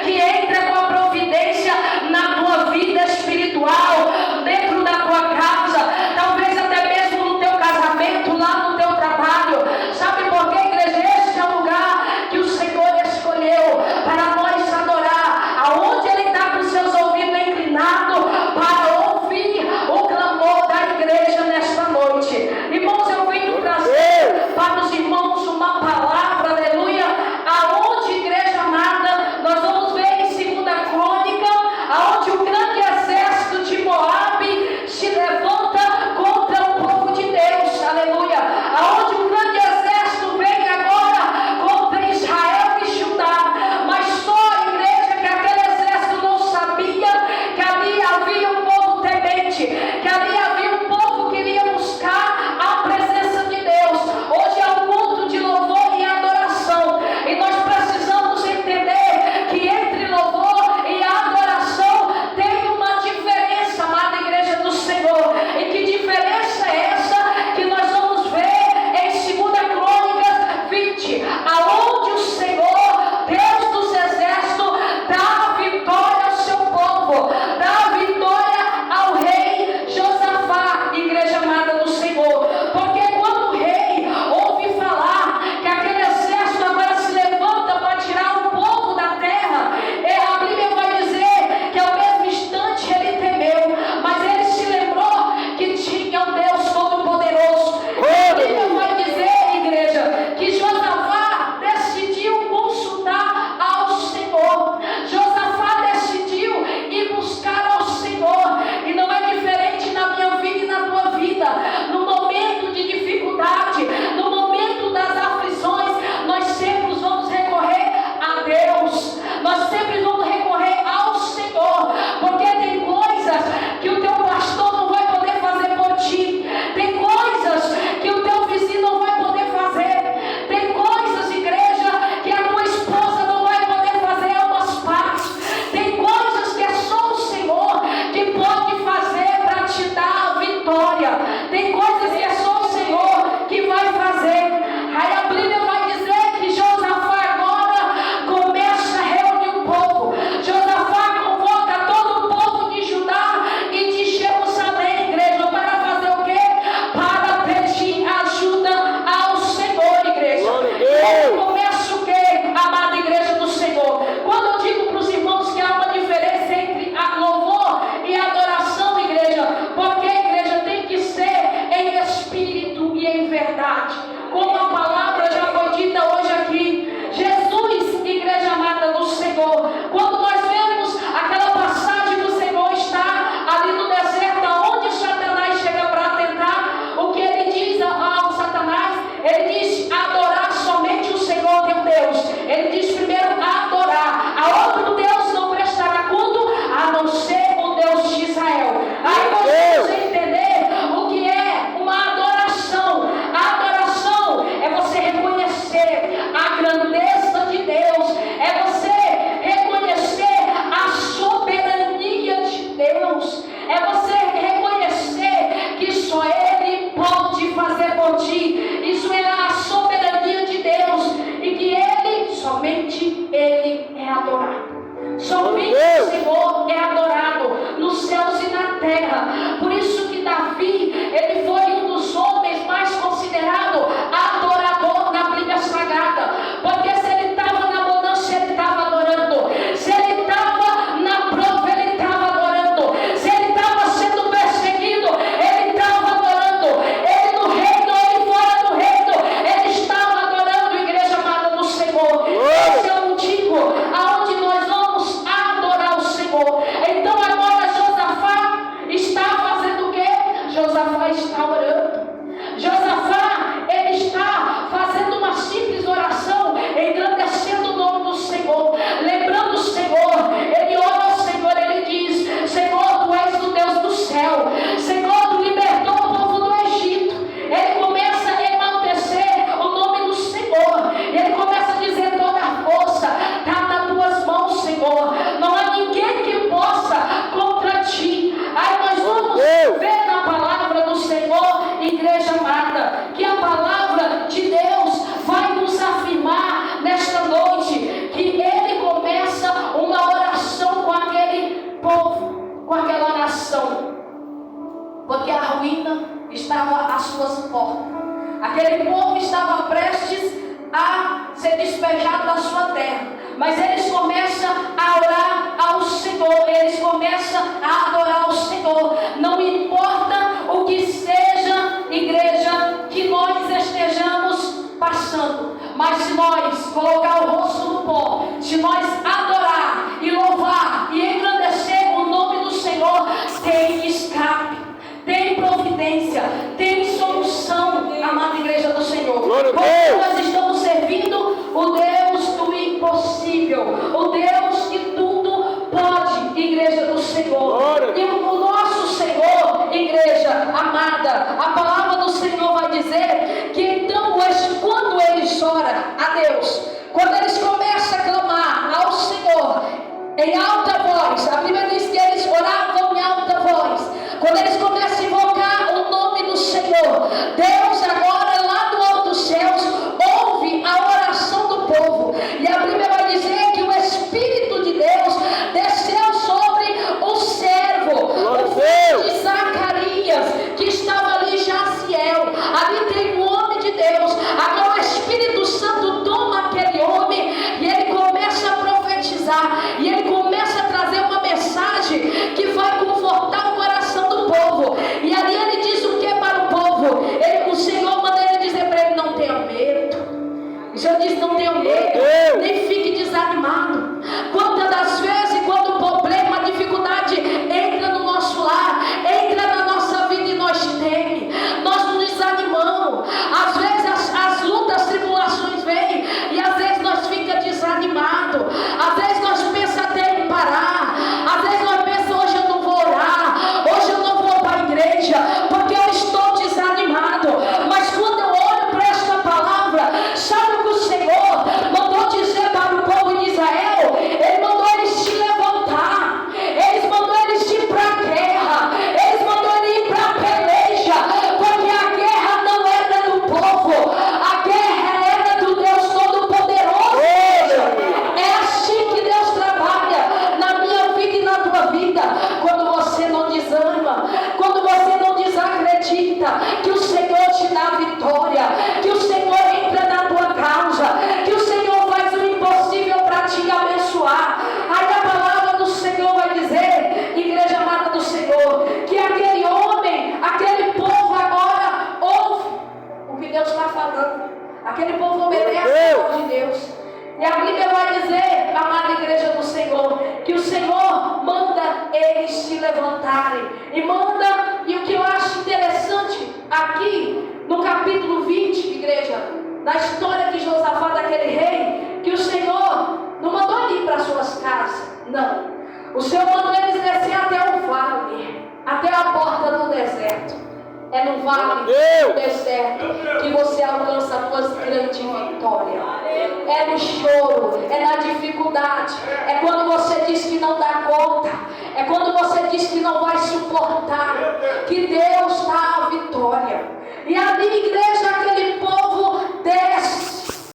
que entra com a providência na tua vida espiritual, dentro da tua casa, talvez até mesmo no teu casamento, lá no teu trabalho. Sabe por quê, igreja? Este é o lugar que o Senhor escolheu para nós adorar, aonde Ele está com seus ouvidos inclinados para ouvir o clamor da igreja nesta noite. Irmãos, eu venho trazer para os irmãos uma palavra, aleluia, aonde igreja amada desejado da sua terra, mas eles começam a orar ao Senhor, eles começam a adorar ao Senhor. Não importa o que seja, igreja, que nós estejamos passando, mas se nós colocar o rosto no pó, se nós adorar e louvar e engrandecer o nome do Senhor, tem escape, tem providência, tem solução, amada igreja do Senhor. Porque nós estamos servindo o Deus do impossível, o Deus que tudo pode, igreja do Senhor. E o nosso Senhor, igreja amada, a palavra do Senhor vai dizer que então quando eles oram a Deus, quando eles começam a clamar ao Senhor em alta voz, a Bíblia diz que eles oravam em alta voz. Quando eles começam a invocar o nome do Senhor, Deus agora lá do alto dos céus ouve a oração do povo. E a Bíblia vai dizer que o Espírito de Deus desceu sobre o servo, o filho de Zacarias, que estava ali, Jaziel. Ali tem um homem de Deus. Agora o Espírito Santo toma aquele homem e ele começa a profetizar, e ele começa a trazer uma mensagem que vai confortar o coração do povo. E ali ele diz o que para o povo? O Senhor manda ele dizer para ele: não tenha medo. O Senhor diz: não tenha medo, nem fique desanimado. Quantas das vezes, quando o problema, a dificuldade entra no nosso lar, entra na nossa vida e nós tememos, nós nos desanimamos. Às vezes as lutas, as tribulações vêm e às vezes nós ficamos desanimados. Às vezes nós pensamos até em parar. Às vezes nós pensamos: hoje eu não vou orar, hoje eu não vou para a igreja, porque eu estou desanimado. Mas quando eu olho para esta palavra, sabe o que o Senhor mandou dizer para o povo de Israel? Ele mandou eles se levantar, eles mandou eles ir para a guerra, eles mandou eles ir para a peleja, porque a guerra não era do povo, a guerra era do Deus Todo-Poderoso. É assim que Deus trabalha na minha vida e na tua vida. Quando você não desanima, quando você não desacredita que o Senhor te dá vitória, que o Senhor entra na tua causa, que o Senhor faz o impossível para te abençoar. Aí a palavra do Senhor vai dizer, igreja amada do Senhor, que aquele homem, aquele povo agora ouve o que Deus está falando. Aquele povo obedece a voz de Deus. E a Bíblia vai dizer, amada igreja do Senhor, que o Senhor manda eles se levantarem. E o que eu acho interessante aqui no capítulo 20, igreja, na história de Josafá, daquele rei, que o Senhor não mandou ele ir para suas casas, não. O Senhor mandou eles descer até o vale, até a porta do deserto. É no vale do deserto que você alcança as tuas grandes vitórias. É no choro, é na dificuldade, é quando você diz que não dá conta, é quando você diz que não vai suportar, que Deus dá a vitória. E a minha igreja